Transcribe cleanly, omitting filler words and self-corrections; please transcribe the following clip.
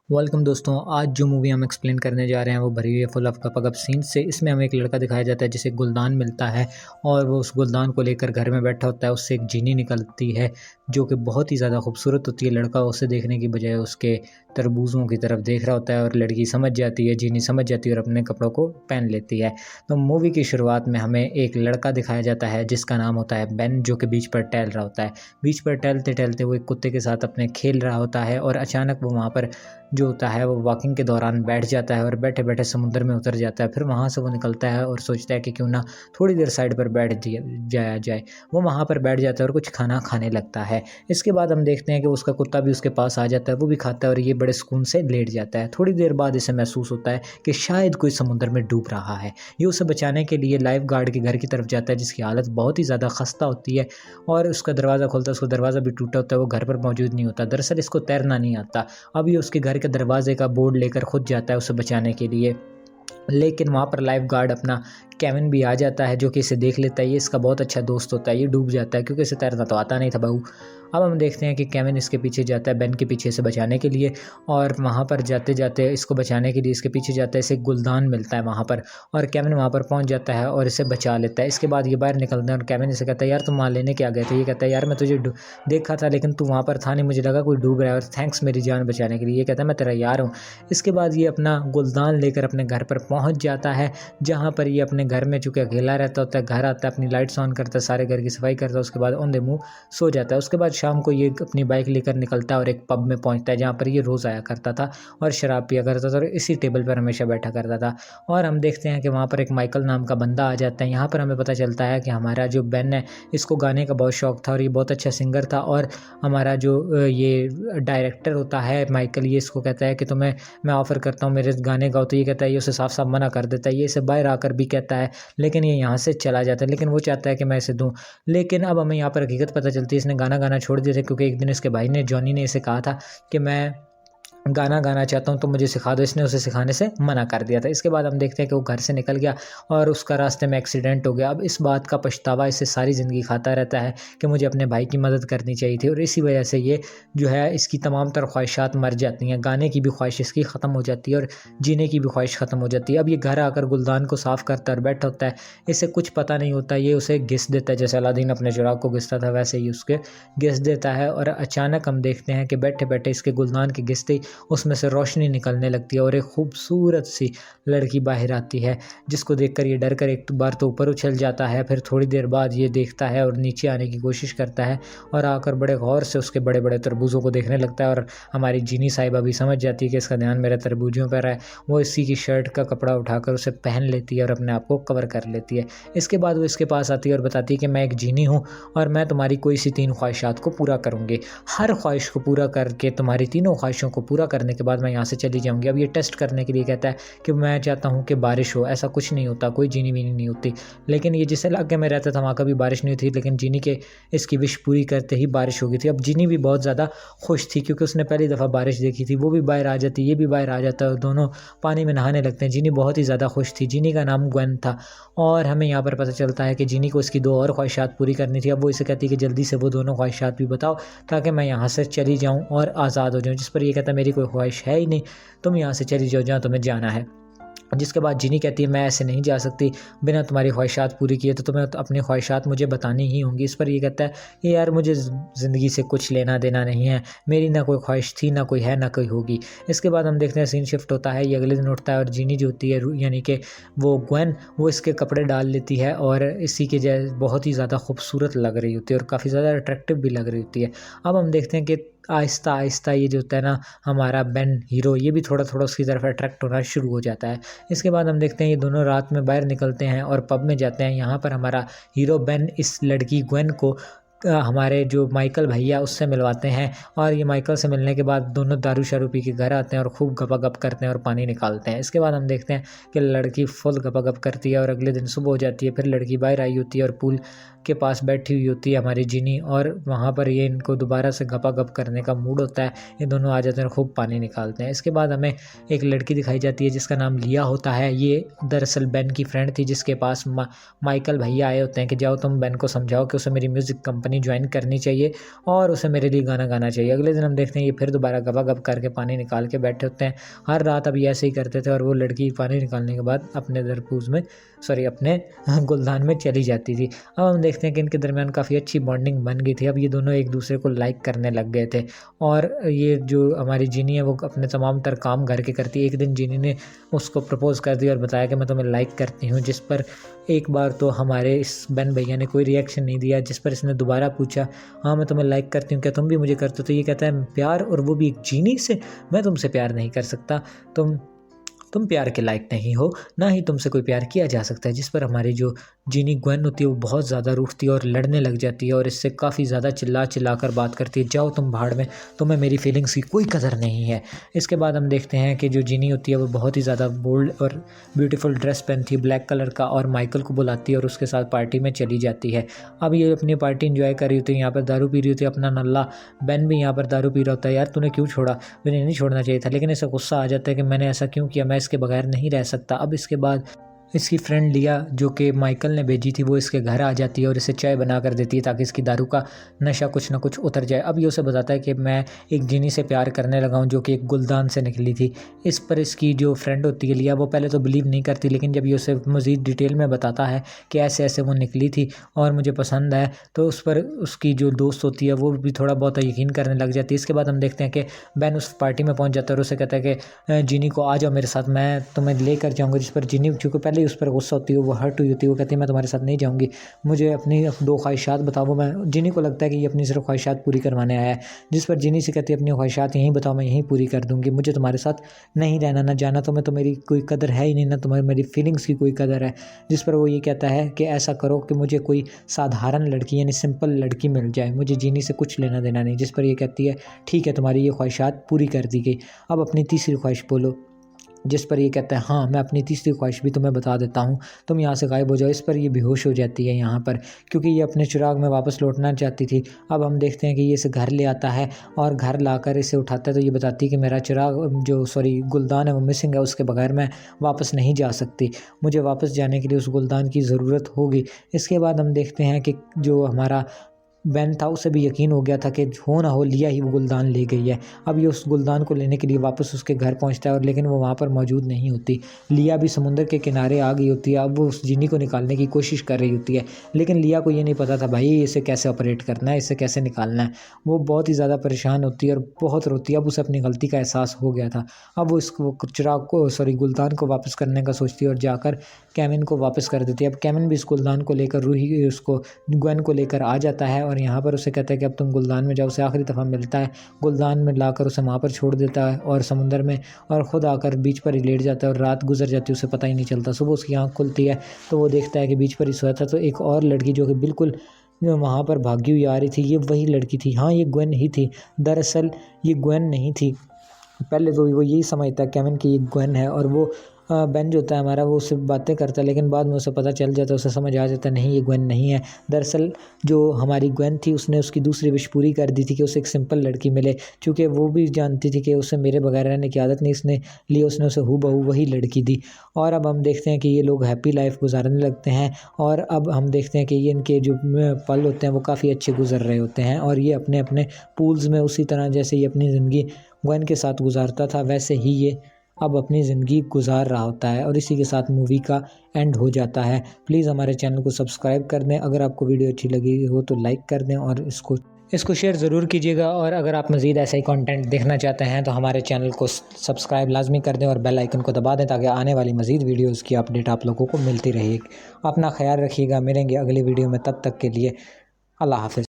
Welcome दोस्तों। आज जो मूवी हम एक्सप्लेन करने जा रहे हैं वो भरी हुई है फुल ऑफ गप सीन्स से। इसमें हमें एक लड़का दिखाया जाता है जिसे गुलदान मिलता है और वो उस गुलदान को लेकर घर में बैठा होता है। उससे एक जीनी निकलती है जो कि बहुत ही ज़्यादा खूबसूरत होती है। लड़का उसे देखने की बजाय उसके तरबूजों की तरफ देख रहा होता है और लड़की समझ जाती है, जीनी समझ जाती है और अपने कपड़ों को पहन लेती है। तो मूवी की शुरुआत में हमें एक लड़का दिखाया जाता है जिसका नाम होता है बेन, जो कि बीच पर टहल रहा होता है। बीच पर टहलते टहलते वो एक कुत्ते के साथ अपने खेल रहा होता है और अचानक वो वहाँ पर जो होता है वो वॉकिंग के दौरान बैठ जाता है और बैठे बैठे समुद्र में उतर जाता है। फिर वहाँ से वो निकलता है और सोचता है कि क्यों ना थोड़ी देर साइड पर बैठ जाया जाए। वो वहाँ पर बैठ जाता है और कुछ खाना खाने लगता है। इसके बाद हम देखते हैं कि उसका कुत्ता भी उसके पास आ जाता है, वो भी खाता है और ये बड़े सुकून से लेट जाता है। थोड़ी देर बाद इसे महसूस होता है कि शायद कोई समुद्र में डूब रहा है। ये उसे बचाने के लिए लाइफ गार्ड के घर की तरफ जाता है जिसकी हालत बहुत ही ज़्यादा खस्ता होती है और उसका दरवाज़ा खोलता है, उसका दरवाज़ा भी टूटा होता है, वो घर पर मौजूद नहीं होता। दरअसल इसको तैरना नहीं आता। अब ये उसके घर के दरवाजे का बोर्ड लेकर खुद जाता है उसे बचाने के लिए, लेकिन वहाँ पर लाइफ गार्ड अपना केविन भी आ जाता है जो कि इसे देख लेता है। ये इसका बहुत अच्छा दोस्त होता है। ये डूब जाता है क्योंकि इसे तैरना तो आता नहीं था बहू। अब हम देखते हैं कि केविन इसके पीछे जाता है बेन के पीछे से बचाने के लिए और वहाँ पर जाते जाते इसको बचाने के लिए इसके पीछे जाता है। इसे गुलदान मिलता है वहाँ पर और केविन वहाँ पर पहुँच जाता है और इसे बचा लेता है। इसके बाद ये बाहर निकलता है और केविन इसे कहता है यार तुम वहाँ लेने क्या गए थे। ये कहता है यार मैं तुझे देखा था लेकिन तू वहाँ पर था नहीं, मुझे लगा कोई डूब रहा है और थैंक्स मेरी जान बचाने के लिए। ये कहता है मैं तेरा यार हूँ। इसके बाद ये अपना गुलदान लेकर अपने घर पर पहुँच जाता है जहाँ पर ये अपने घर में चूँकि अकेला रहता होता है, घर आता है, अपनी लाइट्स ऑन करता है, सारे घर की सफाई करता है, उसके बाद औंधे मुँह सो जाता है। उसके बाद शाम को ये अपनी बाइक लेकर निकलता है और एक पब में पहुँचता है जहाँ पर ये रोज़ आया करता था और शराब पिया करता था और इसी टेबल पर हमेशा बैठा करता था। और हम देखते हैं कि वहाँ पर एक माइकल नाम का बंदा आ जाता है। यहाँ पर हमें पता चलता है कि हमारा जो बेन है इसको गाने का बहुत शौक था और ये बहुत अच्छा सिंगर था और हमारा जो ये डायरेक्टर होता है माइकल, ये इसको कहता है कि तुम्हें मैं ऑफ़र करता हूँ मेरे गाने गाओ। तो ये कहता है, ये उसे साफ साफ मना कर देता है। ये इसे बाहर आकर भी कहता है लेकिन ये यहाँ से चला जाता है, लेकिन वो चाहता है कि मैं इसे दूँ। लेकिन अब हमें यहाँ पर हकीकत पता चलती है इसने गाना गाना छोड़ दिया था क्योंकि एक दिन इसके भाई ने, जॉनी ने इसे कहा था कि मैं गाना गाना चाहता हूँ तो मुझे सिखा दो। इसने उसे सिखाने से मना कर दिया था। इसके बाद हम देखते हैं कि वो घर से निकल गया और उसका रास्ते में एक्सीडेंट हो गया। अब इस बात का पछतावा इसे सारी ज़िंदगी खाता रहता है कि मुझे अपने भाई की मदद करनी चाहिए थी और इसी वजह से ये जो है इसकी तमाम तर ख्वाहिशात मर जाती हैं। गाने की भी ख्वाहिश इसकी ख़त्म हो जाती है और जीने की भी ख्वाहिश ख़त्म हो जाती है। अब ये घर आकर गुलदान को साफ़ करता है और बैठा होता है। इसे कुछ पता नहीं होता, ये उसे घिस देता है जैसे अलादीन अपने चिराग को घिसता था वैसे ही उसके घिस देता है। और अचानक हम देखते हैं कि बैठे बैठे इसके गुलदान के घिसते ही उसमें से रोशनी निकलने लगती है और एक खूबसूरत सी लड़की बाहर आती है जिसको देखकर ये डर कर एक बार तो ऊपर उछल जाता है, फिर थोड़ी देर बाद ये देखता है और नीचे आने की कोशिश करता है और आकर बड़े गौर से उसके बड़े बड़े तरबूजों को देखने लगता है। और हमारी जीनी साहिबा भी समझ जाती है कि इसका ध्यान मेरे तरबूजों पर है। वो इसी की शर्ट का कपड़ा उठाकर उसे पहन लेती है और अपने आप को कवर कर लेती है। इसके बाद वो इसके पास आती है और बताती है कि मैं एक जीनी हूँ और मैं तुम्हारी कोई सी 3 ख्वाहिशात को पूरा करूँगी। हर ख्वाहिश को पूरा करके तुम्हारी तीनों ख्वाहिशों को पूरा करने के बाद मैं यहाँ से चली जाऊँगी। अब ये टेस्ट करने के लिए कहता है कि मैं चाहता हूँ कि बारिश हो। ऐसा कुछ नहीं होता, कोई जीनी वीनी नहीं होती। लेकिन ये जिस इलाके में रहता था वहाँ कभी बारिश नहीं थी, लेकिन जीनी के इसकी विश पूरी करते ही बारिश हो गई थी। अब जीनी भी बहुत ज़्यादा खुश थी क्योंकि उसने पहली दफ़ा बारिश देखी थी। वो भी बाहर आ जाती, ये भी बाहर आ जाता और दोनों पानी में नहाने लगते हैं। जीनी बहुत ही ज़्यादा खुश थी। जीनी का नाम ग्वेन था और हमें यहाँ पर पता चलता है कि जीनी को इसकी 2 और ख्वाहिशात पूरी करनी थी। अब वो इसे कहती है कि जल्दी से वो दोनों ख्वाहिशात भी बताओ ताकि मैं यहाँ से चली जाऊँ और आज़ाद हो जाऊँ। जिस पर ये कहता है मेरी कोई ख्वाहिश है ही नहीं, तुम यहाँ से चली जाओ जहाँ तुम्हें जाना है। जिसके बाद जीनी कहती है मैं ऐसे नहीं जा सकती बिना तुम्हारी ख्वाहिशात पूरी किए, तो तुम्हें अपनी ख्वाहिशात मुझे बतानी ही होंगी। इस पर ये कहता है कि यार मुझे ज़िंदगी से कुछ लेना देना नहीं है, मेरी ना कोई ख्वाहिश थी, ना कोई है, ना कोई होगी। इसके बाद हम देखते हैं सीन शिफ्ट होता है। ये अगले दिन उठता है और जीनी जो होती है यानी कि वो ग्वेन, वो इसके कपड़े डाल लेती है और इसी के जैसे बहुत ही ज़्यादा खूबसूरत लग रही होती है और काफ़ी ज़्यादा अट्रैक्टिव भी लग रही होती है। अब हम देखते हैं कि आहिस्ता आहिस्ता ये जो होता है ना हमारा बेन हीरो, ये भी थोड़ा थोड़ा उसकी तरफ अट्रैक्ट होना शुरू हो जाता है। इसके बाद हम देखते हैं ये दोनों रात में बाहर निकलते हैं और पब में जाते हैं। यहाँ पर हमारा हीरो बेन इस लड़की ग्वेन को हमारे जो माइकल भैया उससे मिलवाते हैं और ये माइकल से मिलने के बाद दोनों दारू शारू पी के घर आते हैं और खूब गपागप करते हैं और पानी निकालते हैं। इसके बाद हम देखते हैं कि लड़की फुल गपागप करती है और अगले दिन सुबह हो जाती है। फिर लड़की बाहर आई होती है और पूल के पास बैठी हुई होती है हमारी जीनी और वहाँ पर ये इनको दोबारा से गपागप करने का मूड होता है। ये दोनों आ जाते हैं और खूब पानी निकालते हैं। इसके बाद हमें एक लड़की दिखाई जाती है जिसका नाम लिया होता है। ये दरअसल बेन की फ्रेंड थी जिसके पास माइकल भैया आए होते हैं कि जाओ तुम बेन को समझाओ कि उसे मेरी म्यूज़िक कंपनी कहानी ज्वाइन करनी चाहिए और उसे मेरे लिए गाना गाना चाहिए। अगले दिन हम देखते हैं ये फिर दोबारा गबा-गब करके पानी निकाल के बैठे होते हैं। हर रात अब ये ऐसे ही करते थे और वो लड़की पानी निकालने के बाद अपने दरपूज़ में अपने गुलदान में चली जाती थी। अब हम देखते हैं कि इनके दरमियान काफ़ी अच्छी बॉन्डिंग बन गई थी। अब ये दोनों एक दूसरे को लाइक करने लग गए थे और ये जो हमारी जीनी है वो अपने तमाम तर काम घर के करती है। एक दिन जीनी ने उसको प्रपोज़ कर दिया और बताया कि मैं तुम्हें लाइक करती हूँ, जिस पर एक बार तो हमारे इस बहन भैया ने कोई रिएक्शन नहीं दिया, जिस पर इसने दोबारा पूछा, हाँ मैं तुम्हें लाइक करती हूँ, क्या तुम भी मुझे करते हो? तो ये कहता है प्यार, और वो भी एक जीनी से? मैं तुमसे प्यार नहीं कर सकता, तुम प्यार के लायक नहीं हो, ना ही तुमसे कोई प्यार किया जा सकता है। जिस पर हमारी जो जीनी ग्वेन होती है वो बहुत ज़्यादा रूठती है और लड़ने लग जाती है और इससे काफ़ी ज़्यादा चिल्ला कर बात करती है, जाओ तुम भाड़ में, तुम्हें मेरी फीलिंग्स की कोई कदर नहीं है। इसके बाद हम देखते हैं कि जो जीनी होती है वो बहुत ही ज़्यादा बोल्ड और ब्यूटीफुल ड्रेस पहनती है ब्लैक कलर का और माइकल को बुलाती है और उसके साथ पार्टी में चली जाती है। अब ये अपनी पार्टी इंजॉय कर रही होती है, यहाँ पर दारू पी रही होती है, अपना नल्ला बेन भी यहाँ पर दारू पी रहा होता है। यार तूने क्यों छोड़ा? मैंने नहीं छोड़ना चाहिए था, लेकिन इसे गुस्सा आ जाता है कि मैंने ऐसा क्यों किया, मैं इसके बगैर नहीं रह सकता। अब इसके बाद इसकी फ्रेंड लिया जो कि माइकल ने भेजी थी वो इसके घर आ जाती है और इसे चाय बना कर देती है ताकि इसकी दारू का नशा कुछ ना कुछ उतर जाए। अब ये उसे बताता है कि मैं एक जीनी से प्यार करने लगा हूँ जो कि एक गुलदान से निकली थी। इस पर इसकी जो फ्रेंड होती है लिया वो पहले तो बिलीव नहीं करती, लेकिन जब ये उसे मज़ीद डिटेल में बताता है कि ऐसे ऐसे वो निकली थी और मुझे पसंद है, तो उस पर उसकी जो दोस्त होती है वो भी थोड़ा बहुत यकीन करने लग जाती है। इसके बाद हम देखते हैं कि बैन उस पार्टी में पहुँच जाता है और उसे कहता है कि जीनी को आ जाओ मेरे साथ, मैं तुम्हें लेकर जाऊँगा। जिस पर जीनी चूँकि पहले उस पर गुस्सा होती है, वो हर्ट हुई होती है, वो कहती है मैं तुम्हारे साथ नहीं जाऊंगी, मुझे अपनी 2 ख्वाहिशात बताओ। मैं जीनी को लगता है कि ये अपनी सिर्फ ख्वाहिशात पूरी करवाने आया है, जिस पर जीनी से कहती है अपनी ख्वाहिशात यहीं बताओ, मैं यहीं पूरी कर दूंगी, मुझे तुम्हारे साथ नहीं रहना, ना जाना, तो मैं तो मेरी कोई कदर है ही नहीं, ना तुम्हें मेरी फीलिंग्स की कोई कदर है। जिस पर वो ये कहता है कि ऐसा करो कि मुझे कोई साधारण लड़की यानी सिंपल लड़की मिल जाए, मुझे जीनी से कुछ लेना देना नहीं। जिस पर ये कहती है ठीक है तुम्हारी ये ख्वाहिशात पूरी कर दी गई, अब अपनी तीसरी ख्वाहिश बोलो। जिस पर ये कहता है हाँ मैं अपनी तीसरी ख्वाहिश भी तुम्हें बता देता हूँ, तुम यहाँ से गायब हो जाओ। इस पर ये बेहोश हो जाती है यहाँ पर, क्योंकि ये अपने चिराग में वापस लौटना चाहती थी। अब हम देखते हैं कि ये इसे घर ले आता है और घर लाकर इसे उठाता है, तो ये बताती है कि मेरा चिराग गुलदान है वो मिसिंग है, उसके बगैर मैं वापस नहीं जा सकती, मुझे वापस जाने के लिए उस गुलदान की ज़रूरत होगी। इसके बाद हम देखते हैं कि जो हमारा बैन था उसे भी यकीन हो गया था कि हो ना हो लिया ही वो गुलदान ले गई है। अब ये उस गुलदान को लेने के लिए वापस उसके घर पहुंचता है और लेकिन वो वहाँ पर मौजूद नहीं होती। लिया भी समुंदर के किनारे आ गई होती है। अब वो उस जीनी को निकालने की कोशिश कर रही होती है, लेकिन लिया को ये नहीं पता था भाई इसे कैसे ऑपरेट करना है, इसे कैसे निकालना है। वो बहुत ही ज़्यादा परेशान होती है और बहुत रोती है। अब उसे अपनी गलती का एहसास हो गया था। अब वो इसको चिराग को गुलदान को वापस करने का सोचती है और जाकर कैमिन को वापस कर देती है। अब कैमिन भी इस गुलदान को लेकर रूही उसको ग्वेन को लेकर आ जाता है और यहाँ पर उसे कहता है कि अब तुम गुलदान में जाओ। उसे आखिरी दफ़ा मिलता है, गुलदान में लाकर उसे वहाँ पर छोड़ देता है और समुंदर में, और ख़ुद आकर बीच पर ही लेट जाता है और रात गुजर जाती है, उसे पता ही नहीं चलता। सुबह उसकी आँख खुलती है तो वो देखता है कि बीच पर ही सोया था, तो एक और लड़की जो कि बिल्कुल वहाँ पर भागी हुई आ रही थी, ये वही लड़की थी। हाँ ये ग्वेन ही थी, दरअसल ये ग्वेन नहीं थी। पहले तो वो यही समझता है कैमिन की ये ग्वेन है और वो बेन जो होता है हमारा वो उससे बातें करता है, लेकिन बाद में उसे पता चल जाता है, उसे समझ आ जाता है नहीं ये ग्वेन नहीं है। दरअसल जो हमारी ग्वेन थी उसने उसकी दूसरी विश पूरी कर दी थी कि उसे एक सिंपल लड़की मिले, क्योंकि वो भी जानती थी कि उसे मेरे बगैर रहने की आदत नहीं, इसने लिए उसने उसे हूबहू वही लड़की दी। और अब हम देखते हैं कि ये लोग हैप्पी लाइफ गुजारने लगते हैं और अब हम देखते हैं कि ये इनके जो पल होते हैं वो काफ़ी अच्छे गुजर रहे होते हैं और ये अपने अपने पूल्स में उसी तरह जैसे ये अपनी ज़िंदगी ग्वेन के साथ गुजारता था वैसे ही ये अब अपनी ज़िंदगी गुजार रहा होता है। और इसी के साथ मूवी का एंड हो जाता है। प्लीज़ हमारे चैनल को सब्सक्राइब कर दें, अगर आपको वीडियो अच्छी लगी हो तो लाइक कर दें और इसको शेयर ज़रूर कीजिएगा। और अगर आप मज़ीद ऐसा ही कंटेंट देखना चाहते हैं तो हमारे चैनल को सब्सक्राइब लाजमी कर दें और बेल आइकन को दबा दें ताकि आने वाली मज़ीद वीडियोज़ की अपडेट आप लोगों को मिलती रहेगी। अपना ख्याल रखिएगा, मिलेंगे अगली वीडियो में, तब तक के लिए अल्लाह हाफ़िज़।